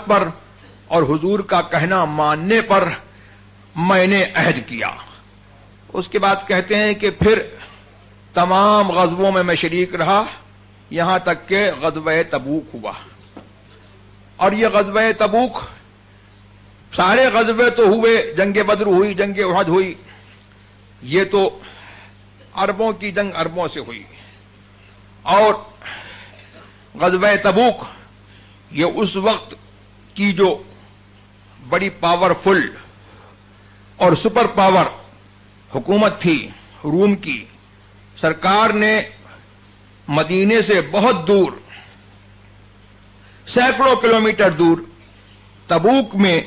پر اور حضور کا کہنا ماننے پر میں نے عہد کیا۔ اس کے بعد کہتے ہیں کہ پھر تمام غزووں میں شریک رہا یہاں تک کہ غزوہ تبوک ہوا، اور یہ غزوہ تبوک، سارے غزوے تو ہوئے، جنگ بدر ہوئی، جنگ احد ہوئی، یہ تو عربوں کی جنگ عربوں سے ہوئی، اور غزوہ تبوک یہ اس وقت کی جو بڑی پاورفل اور سپر پاور حکومت تھی روم کی، سرکار نے مدینے سے بہت دور، سینکڑوں کلومیٹر دور تبوک میں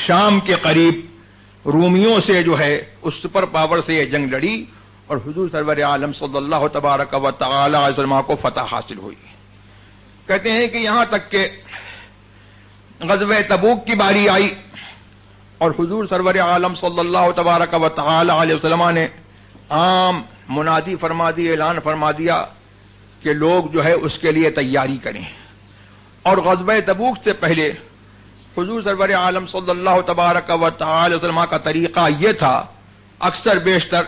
شام کے قریب رومیوں سے جو ہے اس سپر پاور سے یہ جنگ لڑی، اور حضور سرور عالم صلی اللہ تبارک و تعالی علیہ وسلم کو فتح حاصل ہوئی۔ کہتے ہیں کہ یہاں تک کہ غزوہ تبوک کی باری آئی اور حضور سرور عالم صلی اللہ تبارک و تعالی علیہ وسلم نے عام منادی فرما دی، اعلان فرما دیا کہ لوگ جو ہے اس کے لیے تیاری کریں۔ اور غزوہ تبوک سے پہلے حضور سرور عالم صلی اللہ تبارک و تعالی وسلم کا طریقہ یہ تھا، اکثر بیشتر،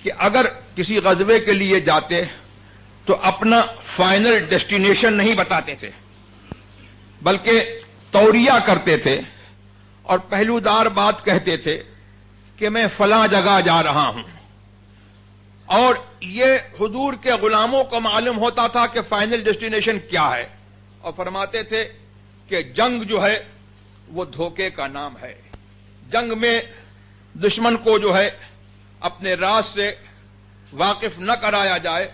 کہ اگر کسی غزوے کے لیے جاتے تو اپنا فائنل ڈیسٹینیشن نہیں بتاتے تھے، بلکہ توریہ کرتے تھے اور پہلودار بات کہتے تھے کہ میں فلاں جگہ جا رہا ہوں، اور یہ حضور کے غلاموں کو معلوم ہوتا تھا کہ فائنل ڈیسٹینیشن کیا ہے، اور فرماتے تھے کہ جنگ جو ہے وہ دھوکے کا نام ہے، جنگ میں دشمن کو جو ہے اپنے راز سے واقف نہ کرایا جائے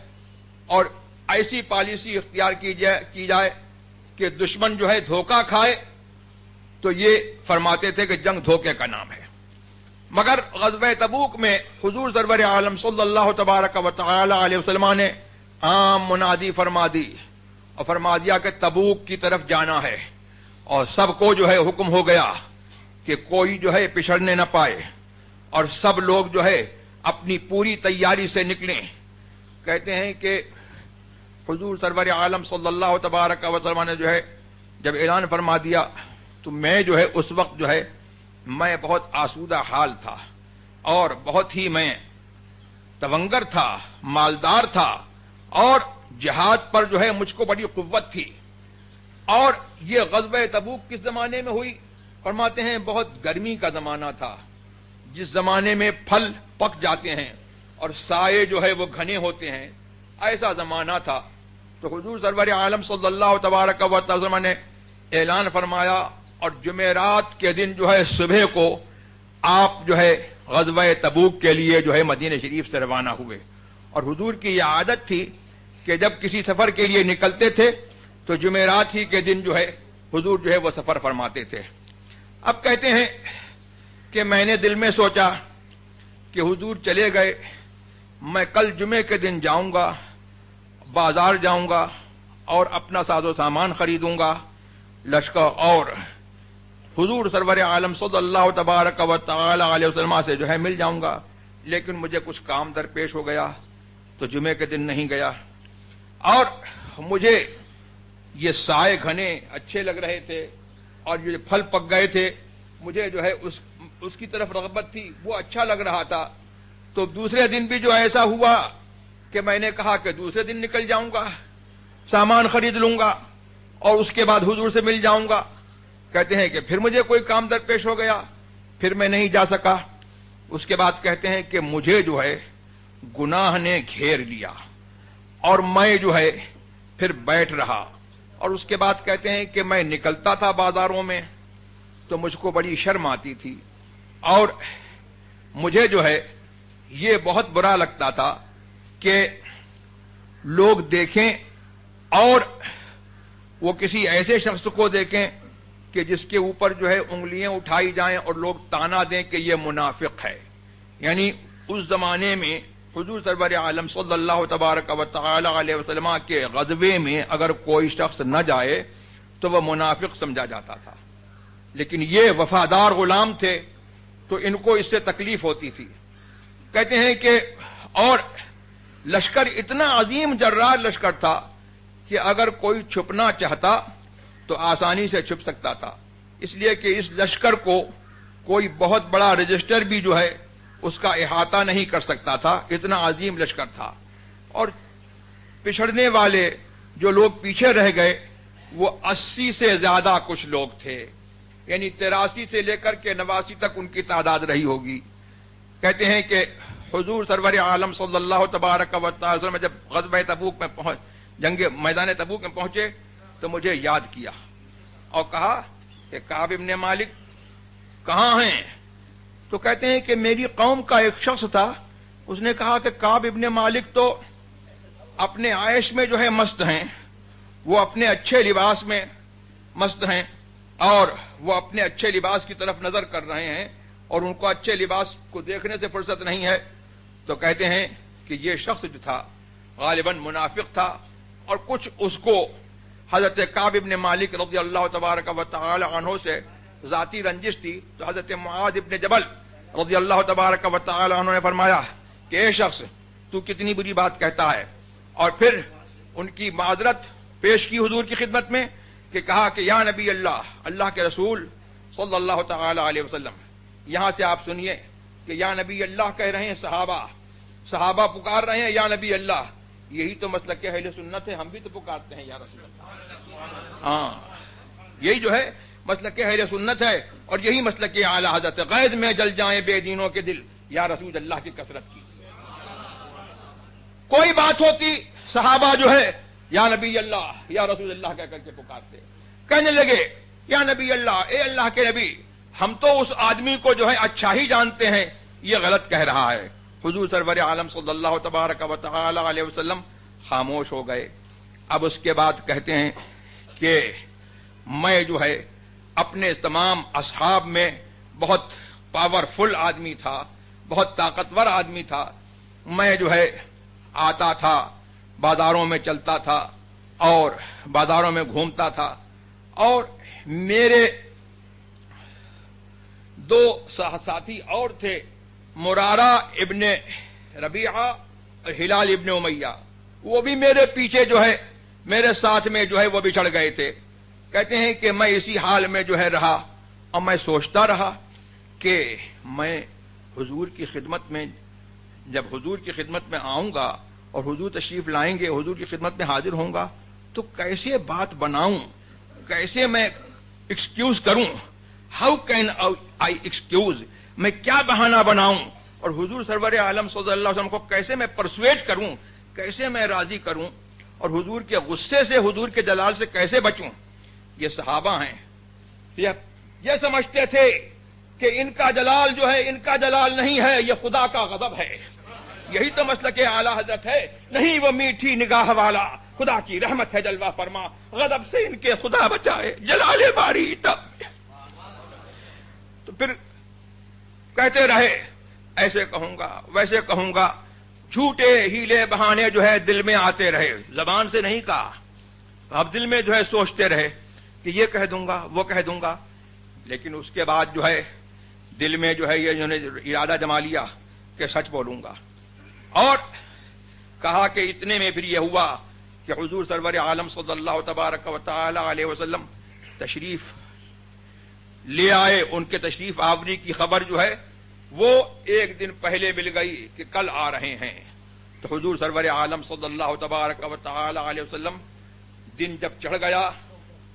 اور ایسی پالیسی اختیار کی جائے کہ دشمن جو ہے دھوکہ کھائے، تو یہ فرماتے تھے کہ جنگ دھوکے کا نام ہے۔ مگر غزوہ تبوک میں حضور سرور عالم صلی اللہ تبارک و تعالی علیہ وسلم نے عام منادی فرما دی اور فرما دیا کہ تبوک کی طرف جانا ہے، اور سب کو جو ہے حکم ہو گیا کہ کوئی جو ہے پچھڑنے نہ پائے، اور سب لوگ جو ہے اپنی پوری تیاری سے نکلیں۔ کہتے ہیں کہ حضور سرور عالم صلی اللہ تبارک و تعالی نے جو ہے جب اعلان فرما دیا تو میں جو ہے اس وقت جو ہے میں بہت آسودہ حال تھا، اور بہت ہی میں تونگر تھا، مالدار تھا، اور جہاد پر جو ہے مجھ کو بڑی قوت تھی۔ اور یہ غزوہ تبوک کس زمانے میں ہوئی؟ فرماتے ہیں بہت گرمی کا زمانہ تھا، جس زمانے میں پھل پک جاتے ہیں اور سائے جو ہے وہ گھنے ہوتے ہیں، ایسا زمانہ تھا۔ تو حضور سرور عالم صلی اللہ تبارک و تعالی نے اعلان فرمایا، اور جمعرات کے دن جو ہے صبح کو آپ جو ہے غزوہ تبوک کے لیے جو ہے مدینہ شریف سے روانہ ہوئے۔ اور حضور کی یہ عادت تھی کہ جب کسی سفر کے لیے نکلتے تھے تو جمعرات ہی کے دن جو ہے حضور جو ہے وہ سفر فرماتے تھے۔ اب کہتے ہیں کہ میں نے دل میں سوچا کہ حضور چلے گئے، میں کل جمعے کے دن جاؤں گا، بازار جاؤں گا اور اپنا ساز و سامان خریدوں گا، لشکر، اور حضور سرور عالم صلی اللہ تبارک و تعالی علیہ وسلم سے جو ہے مل جاؤں گا، لیکن مجھے کچھ کام درپیش ہو گیا تو جمعے کے دن نہیں گیا، اور مجھے یہ سائے گھنے اچھے لگ رہے تھے اور یہ پھل پک گئے تھے، مجھے جو ہے اس کی طرف رغبت تھی، وہ اچھا لگ رہا تھا۔ تو دوسرے دن بھی جو ایسا ہوا کہ میں نے کہا کہ دوسرے دن نکل جاؤں گا، سامان خرید لوں گا اور اس کے بعد حضور سے مل جاؤں گا۔ کہتے ہیں کہ پھر مجھے کوئی کام درپیش ہو گیا، پھر میں نہیں جا سکا۔ اس کے بعد کہتے ہیں کہ مجھے جو ہے گناہ نے گھیر لیا اور میں جو ہے پھر بیٹھ رہا، اور اس کے بعد کہتے ہیں کہ میں نکلتا تھا بازاروں میں تو مجھ کو بڑی شرم آتی تھی، اور مجھے جو ہے یہ بہت برا لگتا تھا کہ لوگ دیکھیں اور وہ کسی ایسے شخص کو دیکھیں کہ جس کے اوپر جو ہے انگلیاں اٹھائی جائیں اور لوگ تانا دیں کہ یہ منافق ہے۔ یعنی اس زمانے میں حضور سرور عالم صلی اللہ تبارک و تعالی علیہ وسلم کے غزوے میں اگر کوئی شخص نہ جائے تو وہ منافق سمجھا جاتا تھا، لیکن یہ وفادار غلام تھے تو ان کو اس سے تکلیف ہوتی تھی۔ کہتے ہیں کہ اور لشکر اتنا عظیم جرار لشکر تھا کہ اگر کوئی چھپنا چاہتا تو آسانی سے چھپ سکتا تھا، اس لیے کہ اس لشکر کو کوئی بہت بڑا رجسٹر بھی جو ہے اس کا احاطہ نہیں کر سکتا تھا، اتنا عظیم لشکر تھا۔ اور پچھڑنے والے جو لوگ پیچھے رہ گئے وہ 80 سے زیادہ کچھ لوگ تھے، یعنی 83 سے لے کر کے 89 تک ان کی تعداد رہی ہوگی۔ کہتے ہیں کہ حضور سرور عالم صلی اللہ تبارک و تعالی وسلم جب غزوہ تبوک میں جنگ میدان تبوک میں پہنچے تو مجھے یاد کیا اور کہا کہ کعب ابن مالک کہاں ہیں؟ تو کہتے ہیں کہ میری قوم کا ایک شخص تھا، اس نے کہا کہ کعب ابن مالک تو اپنے عائش میں جو ہے مست ہیں، وہ اپنے اچھے لباس میں مست ہیں اور وہ اپنے اچھے لباس کی طرف نظر کر رہے ہیں اور ان کو اچھے لباس کو دیکھنے سے فرصت نہیں ہے۔ تو کہتے ہیں کہ یہ شخص جو تھا غالباً منافق تھا اور کچھ اس کو حضرت کعب ابن مالک رضی اللہ تبارک و تعالی عنہ سے ذاتی رنجش تھی۔ تو حضرت معاذ ابن جبل رضی اللہ تبارک و تعالی عنہ نے فرمایا کہ اے شخص تو کتنی بری بات کہتا ہے، اور پھر ان کی معذرت پیش کی حضور کی خدمت میں کہ کہا کہ یا نبی اللہ، اللہ کے رسول صلی اللہ تعالی علیہ وسلم، یہاں سے آپ سنیے کہ یا نبی اللہ کہہ رہے ہیں صحابہ پکار رہے ہیں یا نبی اللہ، یہی تو مسلک اہل سنت ہے، ہم بھی تو پکارتے ہیں یا رسول اللہ۔ ہاں، یہی جو ہے مسلک اہل سنت ہے اور یہی مسلک اعلی حضرت، غیظ میں جل جائیں بے دینوں کے دل، یا رسول اللہ کی کثرت کی۔ کوئی بات ہوتی صحابہ جو ہے یا نبی اللہ یا رسول اللہ کہہ کر کے پکارتے، کہنے لگے یا نبی اللہ، اے اللہ کے نبی، ہم تو اس آدمی کو جو ہے اچھا ہی جانتے ہیں، یہ غلط کہہ رہا ہے۔ حضور سرور عالم صلی اللہ تبارک و تعالی علیہ وسلم خاموش ہو گئے۔ اب اس کے بعد کہتے ہیں کہ میں جو ہے اپنے تمام اصحاب میں بہت پاورفل آدمی تھا، بہت طاقتور آدمی تھا، میں جو ہے آتا تھا، بازاروں میں چلتا تھا اور بازاروں میں گھومتا تھا، اور میرے دو ساتھی اور تھے، مرارہ ابن ربیعہ اور ہلال ابن امیہ، وہ بھی میرے پیچھے جو ہے میرے ساتھ میں جو ہے وہ بچھڑ گئے تھے۔ کہتے ہیں کہ میں اسی حال میں جو ہے رہا اور میں سوچتا رہا کہ میں حضور کی خدمت میں، جب حضور کی خدمت میں آؤں گا اور حضور تشریف لائیں گے، حضور کی خدمت میں حاضر ہوں گا تو کیسے بات بناؤں، کیسے میں ایکسکیوز کروں، ہاؤ کین آئی ایکسکیوز، میں کیا بہانہ بناؤں، اور حضور سرور عالم صلی اللہ علیہ وسلم کو کیسے میں پرسویٹ کروں، کیسے میں راضی کروں، اور حضور کے غصے سے، حضور کے جلال سے کیسے بچوں۔ یہ صحابہ ہیں، یہ سمجھتے تھے کہ ان کا جلال جو ہے ان کا جلال نہیں ہے، یہ خدا کا غضب ہے۔ یہی تو مسلک اعلی حضرت ہے، نہیں وہ میٹھی نگاہ والا، خدا کی رحمت ہے جلوہ فرما، غضب سے ان کے خدا بچائے، جلال باری تب۔ تو پھر کہتے رہے ایسے کہوں گا ویسے کہوں گا، جھوٹے ہیلے بہانے جو ہے دل میں آتے رہے، زبان سے نہیں کہا، اب دل میں جو ہے سوچتے رہے کہ یہ کہہ دوں گا وہ کہہ دوں گا، لیکن اس کے بعد جو ہے دل میں جو ہے یہ جو نے ارادہ جما لیا کہ سچ بولوں گا، اور کہا کہ اتنے میں پھر یہ ہوا کہ حضور سرور عالم صلی اللہ تبارک و تعالی علیہ وسلم تشریف لے آئے۔ ان کے تشریف آوری کی خبر جو ہے وہ ایک دن پہلے مل گئی کہ کل آ رہے ہیں۔ تو حضور سرور عالم صلی اللہ تبارک و تعالی علیہ وسلم دن جب چڑھ گیا،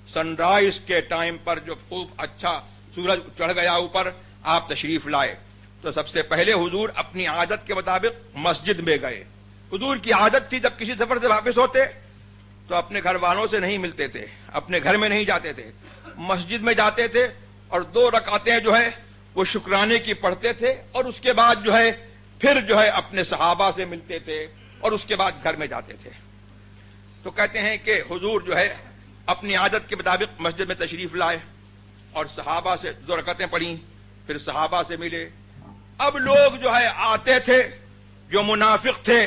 سن رائز کے ٹائم پر جو خوب اچھا سورج چڑھ گیا اوپر، آپ تشریف لائے تو سب سے پہلے حضور اپنی عادت کے مطابق مسجد میں گئے۔ حضور کی عادت تھی جب کسی سفر سے واپس ہوتے تو اپنے گھر والوں سے نہیں ملتے تھے، اپنے گھر میں نہیں جاتے تھے، مسجد میں جاتے تھے اور 2 رکعتیں جو ہے وہ شکرانے کی پڑھتے تھے، اور اس کے بعد جو ہے پھر جو ہے اپنے صحابہ سے ملتے تھے اور اس کے بعد گھر میں جاتے تھے۔ تو کہتے ہیں کہ حضور جو ہے اپنی عادت کے مطابق مسجد میں تشریف لائے اور صحابہ سے 2 رکعتیں پڑھیں، پھر صحابہ سے ملے۔ اب لوگ جو ہے آتے تھے، جو منافق تھے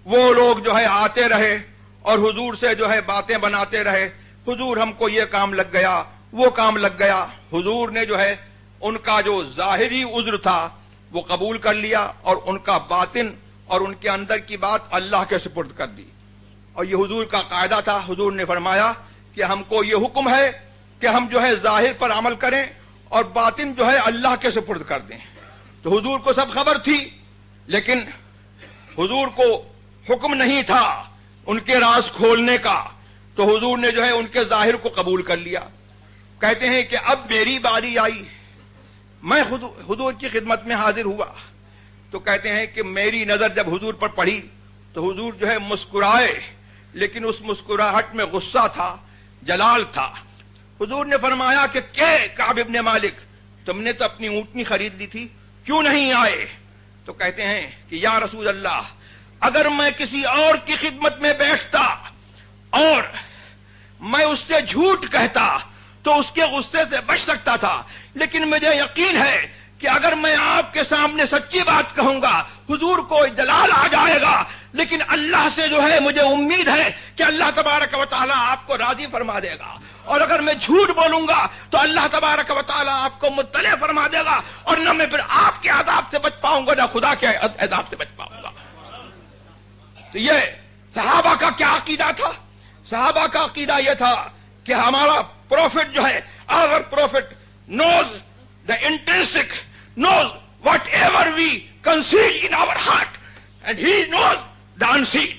وہ لوگ جو ہے آتے رہے اور حضور سے جو ہے باتیں بناتے رہے، حضور ہم کو یہ کام لگ گیا وہ کام لگ گیا۔ حضور نے جو ہے ان کا جو ظاہری عذر تھا وہ قبول کر لیا اور ان کا باطن اور ان کے اندر کی بات اللہ کے سپرد کر دی، اور یہ حضور کا قاعدہ تھا۔ حضور نے فرمایا کہ ہم کو یہ حکم ہے کہ ہم جو ہے ظاہر پر عمل کریں اور باطن جو ہے اللہ کے سپرد کر دیں. تو حضور کو سب خبر تھی، لیکن حضور کو حکم نہیں تھا ان کے راز کھولنے کا، تو حضور نے جو ہے ان کے ظاہر کو قبول کر لیا. کہتے ہیں کہ اب میری باری آئی، میں حضور کی خدمت میں حاضر ہوا. تو کہتے ہیں کہ میری نظر جب حضور پر پڑی تو حضور جو ہے مسکرائے، لیکن اس مسکراہٹ میں غصہ تھا، جلال تھا. حضور نے فرمایا کہ کعب ابن مالک، تم نے تو اپنی اونٹنی خرید لی تھی، کیوں نہیں آئے؟ تو کہتے ہیں کہ یا رسول اللہ، اگر میں کسی اور کی خدمت میں بیٹھتا اور میں اس سے جھوٹ کہتا تو اس کے غصے سے بچ سکتا تھا، لیکن مجھے یقین ہے کہ اگر میں آپ کے سامنے سچی بات کہوں گا حضور کو جلال آ جائے گا. لیکن اللہ سے جو ہے مجھے امید ہے کہ اللہ تبارک و تعالیٰ آپ کو راضی فرما دے گا، اور اگر میں جھوٹ بولوں گا تو اللہ تبارک و تعالیٰ آپ کو مطلع فرما دے گا، اور نہ میں پھر آپ کے عذاب سے بچ پاؤں گا نہ خدا کے عذاب سے بچ پاؤں گا. تو یہ صحابہ کا کیا عقیدہ تھا؟ صحابہ کا عقیدہ یہ تھا کہ ہمارا پروفٹ جو ہے، our prophet knows the intrinsic, knows whatever we conceal in our heart, and he knows the unseen.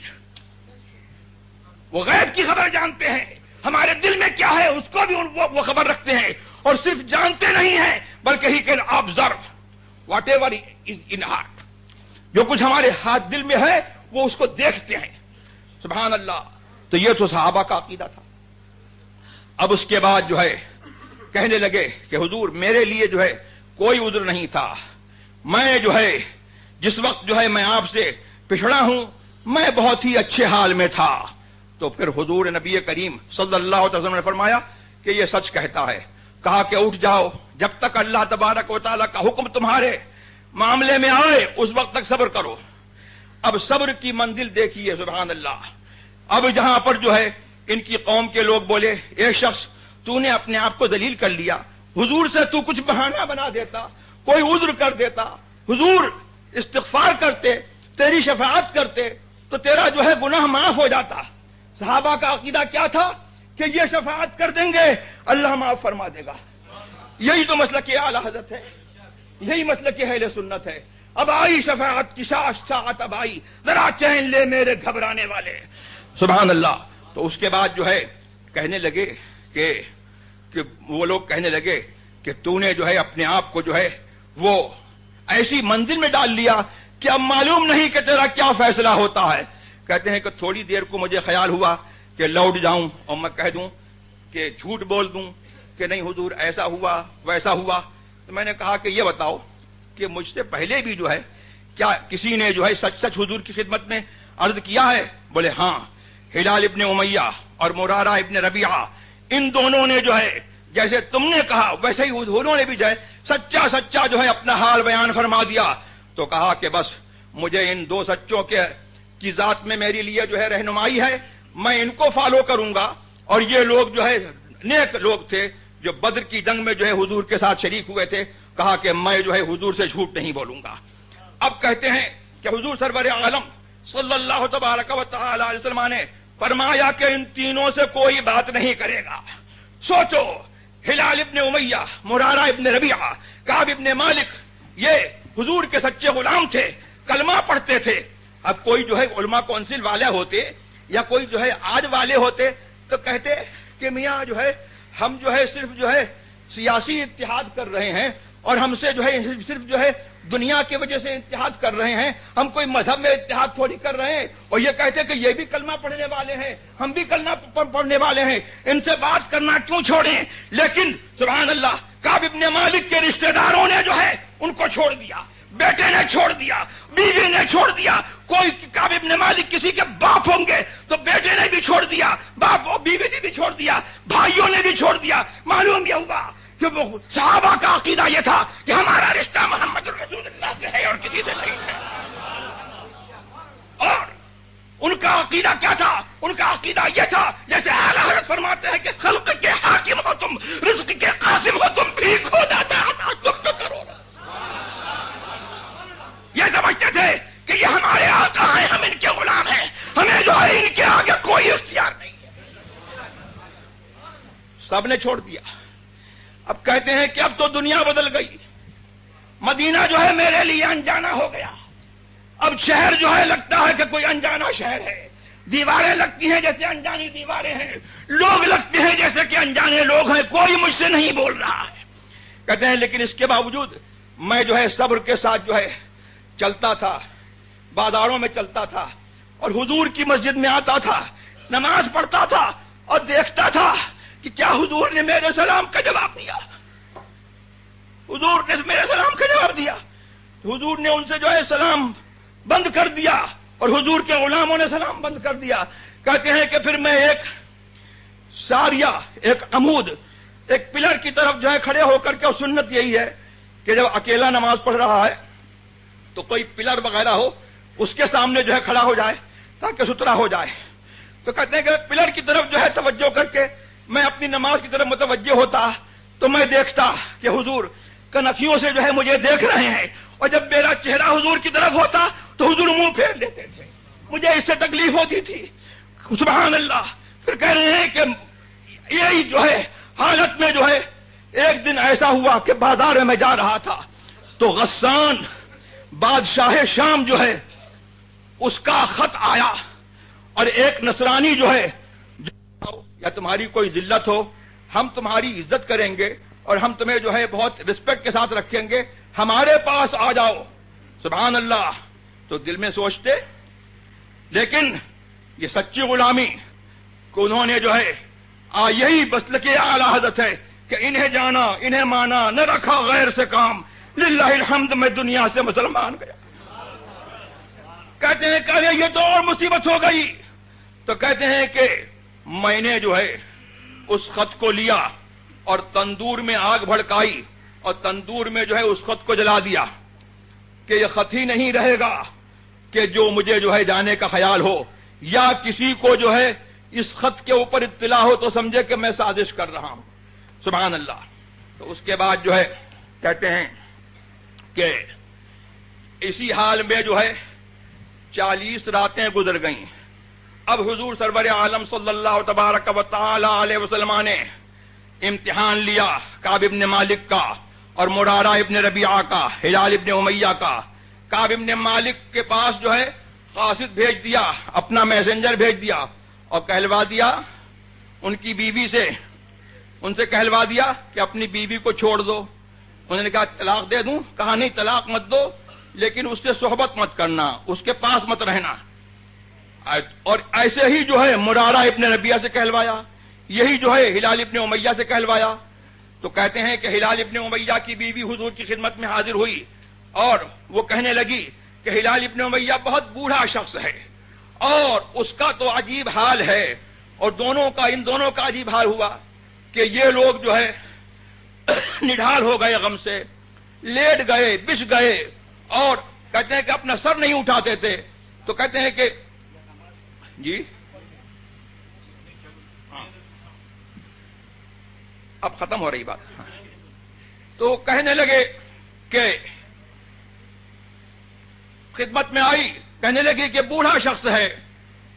وہ غیب کی خبر جانتے ہیں، ہمارے دل میں کیا ہے اس کو بھی وہ خبر رکھتے ہیں، اور صرف جانتے نہیں ہیں بلکہ he can observe whatever is in heart. جو کچھ ہمارے ہاتھ دل میں ہے وہ اس کو دیکھتے ہیں. سبحان اللہ. تو یہ تو صحابہ کا عقیدہ تھا. اب اس کے بعد جو ہے کہنے لگے کہ حضور میرے لیے جو ہے کوئی عذر نہیں تھا، میں جو ہے جس وقت جو ہے میں آپ سے پچھڑا ہوں میں بہت ہی اچھے حال میں تھا. تو پھر حضور نبی کریم صلی اللہ علیہ وسلم نے فرمایا کہ یہ سچ کہتا ہے. کہا کہ اٹھ جاؤ، جب تک اللہ تبارک و تعالیٰ کا حکم تمہارے معاملے میں آئے اس وقت تک صبر کرو. اب صبر کی منزل دیکھیے. سبحان اللہ. اب جہاں پر جو ہے ان کی قوم کے لوگ بولے، اے شخص تو نے اپنے آپ کو ذلیل کر لیا، حضور سے تو کچھ بہانہ بنا دیتا، کوئی عذر کر دیتا، حضور استغفار کرتے، تیری شفاعت کرتے تو تیرا جو ہے گناہ معاف ہو جاتا. صحابہ کا عقیدہ کیا تھا کہ یہ شفاعت کر دیں گے اللہ معاف فرما دے گا. یہی تو مسلک اعلی حضرت ہے، یہی مسلک اہل سنت ہے. اب آئی شفاعت کی ساعت، اب آئی، ذرا چین لے میرے گھبرانے والے. سبحان اللہ. تو اس کے بعد جو ہے کہنے لگے کہ وہ لوگ کہنے لگے کہ تو نے جو ہے اپنے آپ کو جو ہے وہ ایسی منزل میں ڈال لیا کہ اب معلوم نہیں کہ تیرا کیا فیصلہ ہوتا ہے. کہتے ہیں کہ تھوڑی دیر کو مجھے خیال ہوا کہ لوٹ جاؤں اور میں کہہ دوں کہ جھوٹ بول دوں کہ نہیں حضور ایسا ہوا ویسا ہوا. تو میں نے کہا کہ یہ بتاؤ کہ مجھ سے پہلے بھی جو ہے کیا کسی نے جو ہے سچ سچ حضور کی خدمت میں عرض کیا ہے؟ بولے ہاں، ہلال ابن امیہ اور مرارہ ابن ربیعہ، ان دونوں نے جو ہے جیسے تم نے کہا ویسے ہی انہوں نے بھی جو ہے سچا جو ہے اپنا حال بیان فرما دیا. تو کہا کہ بس مجھے ان دو سچوں کی ذات میں میرے لیے جو ہے رہنمائی ہے، میں ان کو فالو کروں گا. اور یہ لوگ جو ہے نیک لوگ تھے جو بدر کی جنگ میں جو ہے حضور کے ساتھ شریک ہوئے تھے. کہا کہ میں جو ہے حضور سے جھوٹ نہیں بولوں گا. اب کہتے ہیں کہ حضور سرور عالم صلی اللہ تبارک و تعالی علیہ وسلم نے فرمایا کہ ان تینوں سے کوئی بات نہیں کرے گا. سوچو، ہلال ابن امیہ، مرارہ ابن ربیعہ، کعب ابن مالک، یہ حضور کے سچے غلام تھے، کلمہ پڑھتے تھے. اب کوئی جو ہے علماء کونسل والے ہوتے یا کوئی جو ہے آج والے ہوتے تو کہتے کہ میاں جو ہے ہم جو ہے صرف جو ہے سیاسی اتحاد کر رہے ہیں اور ہم سے جو ہے صرف جو ہے دنیا کی وجہ سے اتحاد کر رہے ہیں، ہم کوئی مذہب میں اتحاد تھوڑی کر رہے ہیں. اور یہ کہتے کہ یہ بھی کلمہ پڑھنے والے ہیں، ہم بھی کلمہ پڑھنے والے ہیں، ان سے بات کرنا کیوں چھوڑیں؟ لیکن سبحان اللہ، کعب ابن مالک کے رشتہ داروں نے جو ہے ان کو چھوڑ دیا، بیٹے نے چھوڑ دیا، بیوی نے چھوڑ دیا. کوئی کعب ابن مالک کسی کے باپ ہوں گے تو بیٹے نے بھی چھوڑ دیا، باپ اور بیوی نے بھی چھوڑ دیا، بھائیوں نے بھی چھوڑ دیا. معلوم یہ ہوا کہ وہ صحابہ کا عقیدہ یہ تھا کہ ہمارا رشتہ محمد رسول اللہ سے ہے اور کسی سے نہیں ہے. اور ان کا عقیدہ کیا تھا؟ ان کا عقیدہ یہ تھا جیسے اعلی حضرت فرماتے ہیں کہ خلق کے حاکم ہو تم، رزق کے قاسم ہو تم، بھی کھو جاتا ہے تم تو کرو نا. یہ سمجھتے تھے کہ یہ ہمارے آقا ہیں، ہم ان کے غلام ہیں، ہمیں جو ہے ان کے آگے کوئی اختیار نہیں ہے. سب نے چھوڑ دیا. اب کہتے ہیں کہ اب تو دنیا بدل گئی, مدینہ جو ہے میرے لیے انجانا ہو گیا. اب شہر جو ہے لگتا ہے کہ کوئی انجانا شہر ہے, دیواریں لگتی ہیں جیسے انجانی دیواریں ہیں, لوگ لگتے ہیں جیسے کہ انجانے لوگ ہیں, کوئی مجھ سے نہیں بول رہا ہے. کہتے ہیں لیکن اس کے باوجود میں جو ہے صبر کے ساتھ جو ہے چلتا تھا, بازاروں میں چلتا تھا اور حضور کی مسجد میں آتا تھا, نماز پڑھتا تھا اور دیکھتا تھا کہ کیا حضور نے میرے سلام کا جواب دیا. حضور نے میرے سلام کا جواب دیا. حضور نے ان سے جو ہے سلام بند کر دیا اور حضور کے غلاموں نے سلام بند کر دیا. کہتے ہیں کہ پھر میں ایک ساریہ, ایک عمود, ایک پلر کی طرف جو ہے کھڑے ہو کر کے, اور سنت یہی ہے کہ جب اکیلا نماز پڑھ رہا ہے تو کوئی پلر وغیرہ ہو اس کے سامنے جو ہے کھڑا ہو جائے تاکہ ستھرا ہو جائے. تو کہتے ہیں کہ پلر کی طرف جو ہے توجہ کر کے میں اپنی نماز کی طرف متوجہ ہوتا تو میں دیکھتا کہ حضور کنکھیوں سے جو ہے مجھے دیکھ رہے ہیں, اور جب میرا چہرہ حضور کی طرف ہوتا تو حضور منہ پھیر لیتے تھے. مجھے اس سے تکلیف ہوتی تھی. سبحان اللہ. پھر کہہ رہے ہیں کہ یہی جو ہے حالت میں جو ہے ایک دن ایسا ہوا کہ بازار میں جا رہا تھا تو غسان بادشاہ شام جو ہے اس کا خط آیا, اور ایک نصرانی جو ہے, یا تمہاری کوئی ذلت ہو ہم تمہاری عزت کریں گے اور ہم تمہیں جو ہے بہت رسپیکٹ کے ساتھ رکھیں گے, ہمارے پاس آ جاؤ. سبحان اللہ. تو دل میں سوچتے, لیکن یہ سچی غلامی کہ انہوں نے جو ہے یہی مسلک اعلی حضرت ہے کہ انہیں جانا انہیں مانا, نہ رکھا غیر سے کام, للہ الحمد میں دنیا سے مسلمان گیا. کہتے ہیں کہ یہ تو اور مصیبت ہو گئی. تو کہتے ہیں کہ میں نے جو ہے اس خط کو لیا اور تندور میں آگ بھڑکائی اور تندور میں جو ہے اس خط کو جلا دیا کہ یہ خط ہی نہیں رہے گا کہ جو مجھے جو ہے جانے کا خیال ہو, یا کسی کو جو ہے اس خط کے اوپر اطلاع ہو تو سمجھے کہ میں سازش کر رہا ہوں. سبحان اللہ. تو اس کے بعد جو ہے کہتے ہیں کہ اسی حال میں جو ہے 40 راتیں گزر گئیں. اب حضور سرور عالم صلی اللہ تبارک و تعالی علیہ وسلم نے امتحان لیا کعب ابن مالک کا اور مرارہ ابن ربیعہ کا, ہلال ابن امیہ کا. کعب ابن مالک کے پاس جو ہے قاصد بھیج دیا, اپنا میسنجر بھیج دیا اور کہلوا دیا ان کی بیوی سے, ان سے کہلوا دیا کہ اپنی بیوی کو چھوڑ دو. انہوں نے کہا طلاق دے دوں؟ کہا نہیں طلاق مت دو, لیکن اس سے صحبت مت کرنا, اس کے پاس مت رہنا. اور ایسے ہی جو ہے مرارہ ابن ربیعہ سے کہلوایا, یہی جو ہے ہلال ابن امیہ سے کہلوایا. تو کہتے ہیں کہ ہلال ابن امیہ کی بیوی حضور کی خدمت میں حاضر ہوئی اور وہ کہنے لگی کہ ہلال ابن امیہ بہت بوڑھا شخص ہے اور اس کا تو عجیب حال ہے, اور ان دونوں کا عجیب حال ہوا کہ یہ لوگ جو ہے نڈھال ہو گئے, غم سے لیٹ گئے, بچ گئے, اور کہتے ہیں کہ اپنا سر نہیں اٹھاتے تھے. تو کہتے ہیں کہ جی اب ختم ہو رہی بات. تو کہنے لگے کہ خدمت میں آئی, کہنے لگی کہ بوڑھا شخص ہے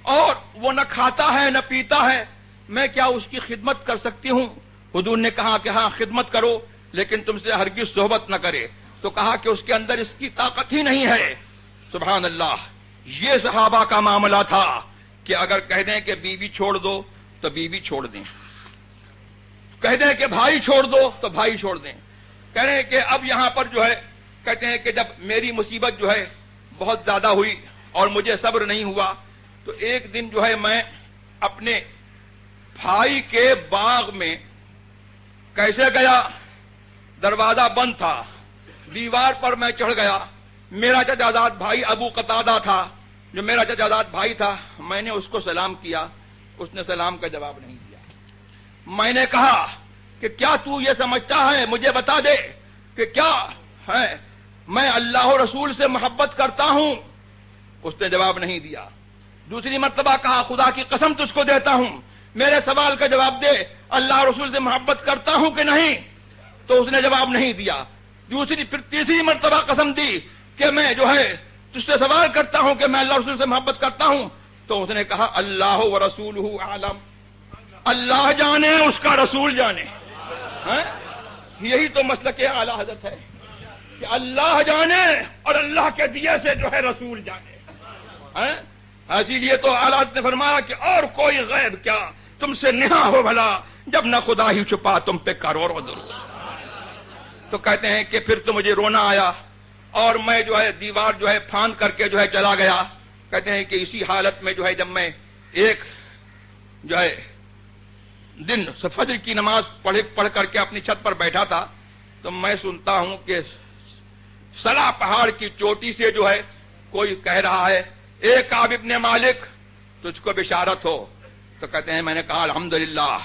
اور وہ نہ کھاتا ہے نہ پیتا ہے, میں کیا اس کی خدمت کر سکتی ہوں؟ حضور نے کہا کہ ہاں خدمت کرو, لیکن تم سے ہرگز صحبت نہ کرے. تو کہا کہ اس کے اندر اس کی طاقت ہی نہیں ہے. سبحان اللہ. یہ صحابہ کا معاملہ تھا کہ اگر کہہ دیں کہ بیوی چھوڑ دو تو بیوی چھوڑ دیں, کہہ دیں کہ بھائی چھوڑ دو تو بھائی چھوڑ دیں. کہہ رہے ہیں کہ اب یہاں پر جو ہے کہتے ہیں کہ جب میری مصیبت جو ہے بہت زیادہ ہوئی اور مجھے صبر نہیں ہوا, تو ایک دن جو ہے میں اپنے بھائی کے باغ میں کیسے گیا, دروازہ بند تھا, دیوار پر میں چڑھ گیا. میرا چچازاد بھائی ابو قتادہ تھا جو میرا چچازاد بھائی تھا, میں نے اس کو سلام کیا, اس نے سلام کا جواب نہیں دیا. میں نے کہا کہ کیا تو یہ سمجھتا ہے, مجھے بتا دے کہ کیا ہے, میں اللہ و رسول سے محبت کرتا ہوں. اس نے جواب نہیں دیا. دوسری مرتبہ کہا خدا کی قسم تجھ کو دیتا ہوں میرے سوال کا جواب دے, اللہ رسول سے محبت کرتا ہوں کہ نہیں؟ تو اس نے جواب نہیں دیا. پھر تیسری مرتبہ قسم دی کہ میں جو ہے تجھ سے سوال کرتا ہوں کہ میں اللہ رسول سے محبت کرتا ہوں. تو اس نے کہا اللہ و رسولہ اعلم. اللہ جانے اس کا رسول جانے. یہی تو مسلک اعلی حضرت ہے کہ اللہ جانے اور اللہ کے دیے سے جو ہے رسول جانے. اسی لیے تو اعلی حضرت نے فرمایا کہ اور کوئی غیب کیا تم سے نہا ہو بھلا جب نہ خدا ہی چھپا تم پہ کروڑوں درود. تو کہتے ہیں کہ پھر تو مجھے رونا آیا اور میں جو ہے دیوار جو ہے پھاند کر کے جو ہے چلا گیا. کہتے ہیں کہ اسی حالت میں جو ہے جب میں ایک جو ہے دن فجر کی نماز پڑھ کر کے اپنی چھت پر بیٹھا تھا تو میں سنتا ہوں کہ سلا پہاڑ کی چوٹی سے جو ہے کوئی کہہ رہا ہے اے کعب ابن مالک تجھ کو بشارت ہو. تو کہتے ہیں میں نے کہا الحمدللہ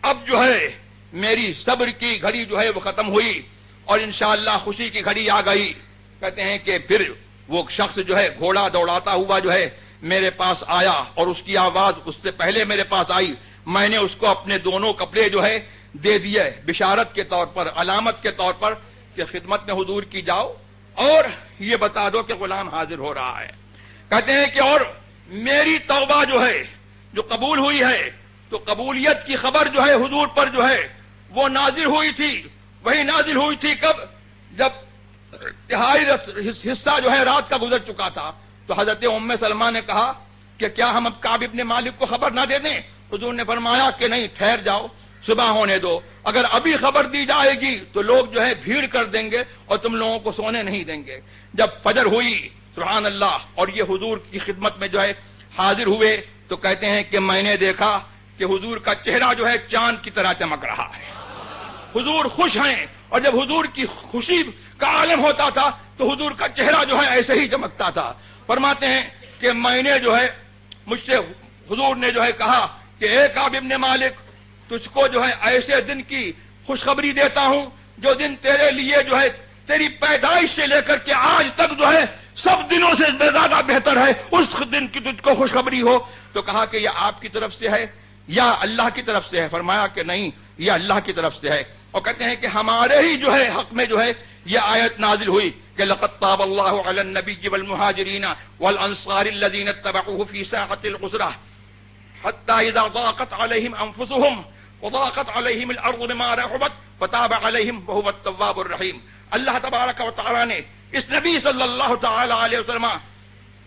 اب جو ہے میری صبر کی گھڑی جو ہے وہ ختم ہوئی اور انشاءاللہ خوشی کی گھڑی آ گئی. کہتے ہیں کہ پھر وہ شخص جو ہے گھوڑا دوڑاتا ہوا جو ہے میرے پاس آیا اور اس کی آواز اس سے پہلے میرے پاس آئی. میں نے اس کو اپنے دونوں کپڑے جو ہے دے دیے بشارت کے طور پر, علامت کے طور پر کہ خدمت میں حضور کی جاؤ اور یہ بتا دو کہ غلام حاضر ہو رہا ہے. کہتے ہیں کہ اور میری توبہ جو ہے جو قبول ہوئی ہے تو قبولیت کی خبر جو ہے حضور پر جو ہے وہ نازل ہوئی تھی. وہی نازل ہوئی تھی کب؟ جب تہائی حصہ جو ہے رات کا گزر چکا تھا. تو حضرت ام سلمہ نے کہا کہ کیا ہم اب کعب ابن مالک کو خبر نہ دے دیں؟ حضور نے فرمایا کہ نہیں, ٹھہر جاؤ, صبح ہونے دو. اگر ابھی خبر دی جائے گی تو لوگ جو ہے بھیڑ کر دیں گے اور تم لوگوں کو سونے نہیں دیں گے. جب فجر ہوئی سبحان اللہ اور یہ حضور کی خدمت میں جو ہے حاضر ہوئے تو کہتے ہیں کہ میں نے دیکھا کہ حضور کا چہرہ جو ہے چاند کی طرح چمک رہا ہے. حضور خوش ہیں اور جب حضور کی خوشی کا عالم ہوتا تھا تو حضور کا چہرہ جو ہے ایسے ہی چمکتا تھا. فرماتے ہیں کہ میں نے جو ہے مجھ سے حضور نے جو ہے کہا کہ اے کعب ابن مالک تجھ کو جو ہے ایسے دن کی خوشخبری دیتا ہوں جو دن تیرے لیے جو ہے تیری پیدائش سے لے کر کے آج تک جو ہے سب دنوں سے زیادہ بہتر ہے, اس دن کی تجھ کو خوشخبری ہو. تو کہا کہ یہ آپ کی طرف سے ہے یا اللہ کی طرف سے ہے؟ فرمایا کہ نہیں, یہ اللہ کی طرف سے ہے. اور کہتے ہیں کہ ہمارے ہی جو ہے حق میں جو ہے یہ آیت نازل ہوئی کہ لقد طاب اللہ علی النبی والمہاجرین والانصار الذین اتبعوه فی ساعۃ العسرہ حتی اذا ضاقت علیہم انفسهم وضاقت علیہم الارض بما رحبت فتاب علیہم وهو التواب الرحیم. اللہ تبارک و تعالی نے اس نبی صلی اللہ تعالی علیہ وسلم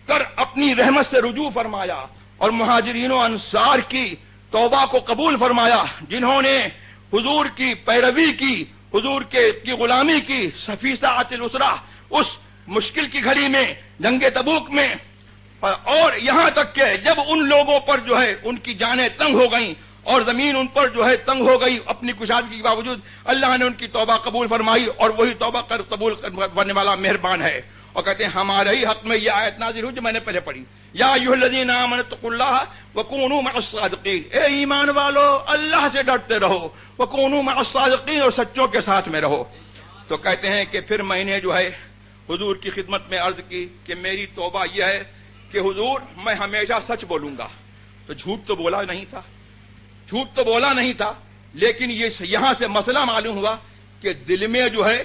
کر اپنی رحمت سے رجوع فرمایا اور مہاجرین و انصار کی توبہ کو قبول فرمایا جنہوں نے حضور کی پیروی کی, حضور کی غلامی کی فی ساعۃ العسرہ, اس مشکل کی گھڑی میں, جنگ تبوک میں. اور یہاں تک کہ جب ان لوگوں پر جو ہے ان کی جانیں تنگ ہو گئیں اور زمین ان پر جو ہے تنگ ہو گئی اپنی کشادگی کے باوجود, اللہ نے ان کی توبہ قبول فرمائی اور وہی توبہ قبول کرنے والا مہربان ہے. اور کہتے ہیں ہمارے ہی حق میں یہ آیت نازل ہوئی جو میں نے پہلے پڑھی, یا ایھا الذین آمنوا اتقوا اللہ وکونوا مع الصادقین, اے ایمان والو اللہ سے ڈرتے رہو, وکونوا مع الصادقین اور سچوں کے ساتھ میں رہو. تو کہتے ہیں کہ پھر میں نے جو ہے حضور کی خدمت میں عرض کی کہ میری توبہ یہ ہے کہ حضور میں ہمیشہ سچ بولوں گا. تو جھوٹ تو بولا نہیں تھا, لیکن یہ یہاں سے مسئلہ معلوم ہوا کہ دل میں جو ہے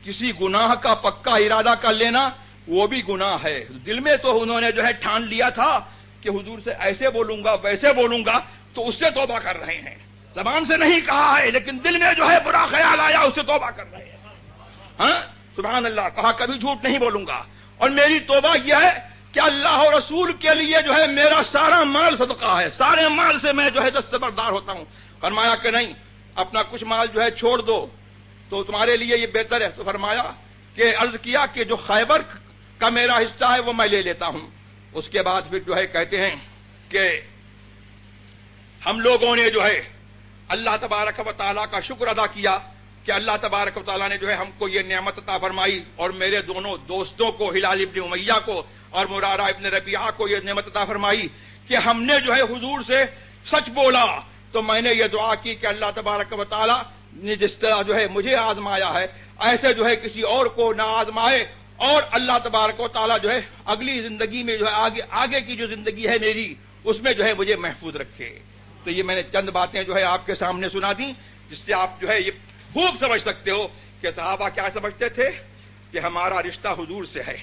کسی گناہ کا پکا ارادہ کر لینا وہ بھی گناہ ہے. دل میں تو انہوں نے جو ہے ٹھان لیا تھا کہ حضور سے ایسے بولوں گا ویسے بولوں گا, تو اس سے توبہ کر رہے ہیں. زبان سے نہیں کہا ہے لیکن دل میں جو ہے برا خیال آیا اس سے توبہ کر رہے ہیں. ہاں سبحان اللہ, کہا کبھی جھوٹ نہیں بولوں گا. اور میری توبہ یہ ہے کہ اللہ اور رسول کے لیے جو ہے میرا سارا مال صدقہ ہے, سارے مال سے میں جو ہے دستبردار ہوتا ہوں. فرمایا کہ نہیں, اپنا کچھ مال جو ہے چھوڑ دو تو تمہارے لیے یہ بہتر ہے. تو فرمایا کہ عرض کیا کہ جو خیبر کا میرا حصہ ہے وہ میں لے لیتا ہوں. اس کے بعد پھر جو ہے کہتے ہیں کہ ہم لوگوں نے جو ہے اللہ تبارک و تعالیٰ کا شکر ادا کیا کہ اللہ تبارک و تعالیٰ نے جو ہے ہم کو یہ نعمت عطا فرمائی اور میرے دونوں دوستوں کو ہلال ابن امیہ کو اور مرارہ ابن ربیعہ کو یہ نعمت عطا فرمائی کہ ہم نے جو ہے حضور سے سچ بولا. تو میں نے یہ دعا کی کہ اللہ تبارک و تعالیٰ نے جس طرح جو ہے مجھے آزمایا ہے ایسے جو ہے کسی اور کو نہ آزمائے, اور اللہ تبارک و تعالیٰ جو ہے اگلی زندگی میں جو ہے آگے کی جو زندگی ہے میری اس میں جو ہے مجھے محفوظ رکھے. تو یہ میں نے چند باتیں جو ہے آپ کے سامنے سنا دی جس سے آپ جو ہے یہ خوب سمجھ سکتے ہو کہ صحابہ کیا سمجھتے تھے کہ ہمارا رشتہ حضور سے ہے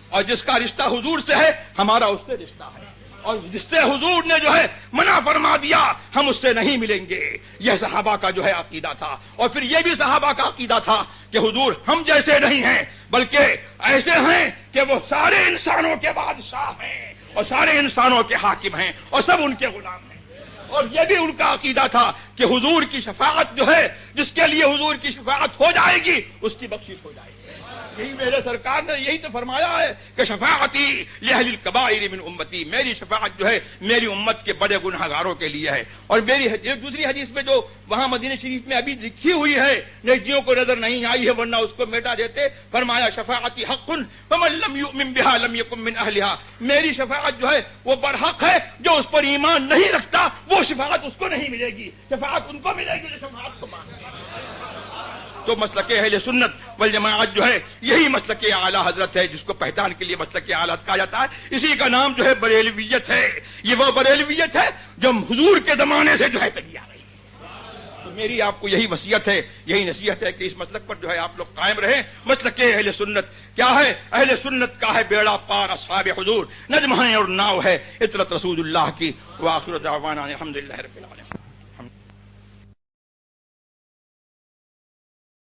اور جس کا رشتہ حضور سے ہے ہمارا اس سے رشتہ ہے. اور جس سے حضور نے جو ہے منع فرما دیا ہم اس سے نہیں ملیں گے. یہ صحابہ کا جو ہے عقیدہ تھا. اور پھر یہ بھی صحابہ کا عقیدہ تھا کہ حضور ہم جیسے نہیں ہیں بلکہ ایسے ہیں کہ وہ سارے انسانوں کے بادشاہ ہیں اور سارے انسانوں کے حاکم ہیں اور سب ان کے غلام ہیں. اور یہ بھی ان کا عقیدہ تھا کہ حضور کی شفاعت جو ہے جس کے لیے حضور کی شفاعت ہو جائے گی اس کی بخشش ہو جائے گی. یہی میرے سرکار نے یہی تو فرمایا ہے کہ شفاعتی لأہل الکبائر من امتی، میری شفاعت جو ہے میری امت کے بڑے گناہ گاروں کے لیے ہے. اور میری دوسری حدیث میں جو وہاں مدینہ شریف میں ابھی لکھی ہوئی ہے نیکیوں کو نظر نہیں آئی ہے ورنہ اس کو مٹا دیتے، فرمایا شفاعتی حق فمن لم یؤمن بها لم یکن من اہلها، میری شفاعت جو ہے وہ برحق ہے، جو اس پر ایمان نہیں رکھتا وہ شفاعت اس کو نہیں ملے گی، شفاعت ان کو ملے گی جو شفاعت کو مانتے ہیں. تو مسلک اہل سنت والجماعت جو ہے یہی مسلک اعلی حضرت ہے جس کو پہچان کے لیے مسلک اعلی کہا جاتا ہے. اسی کا نام جو ہے بریلویت ہے. یہ وہ بریلویت ہے جو حضور کے زمانے سے جو ہے چلی آ رہی ہے. تو میری آپ کو یہی وصیت ہے، یہی نصیحت ہے کہ اس مسلک پر جو ہے آپ لوگ قائم رہیں. مسلک اہل سنت کیا ہے؟ اہل سنت کا ہے بیڑا پار اصحاب حضور، نجم ہے اور ناؤ ہے اطرت رسول اللہ کی. وآخر دعوانا الحمدللہ رب العالمین.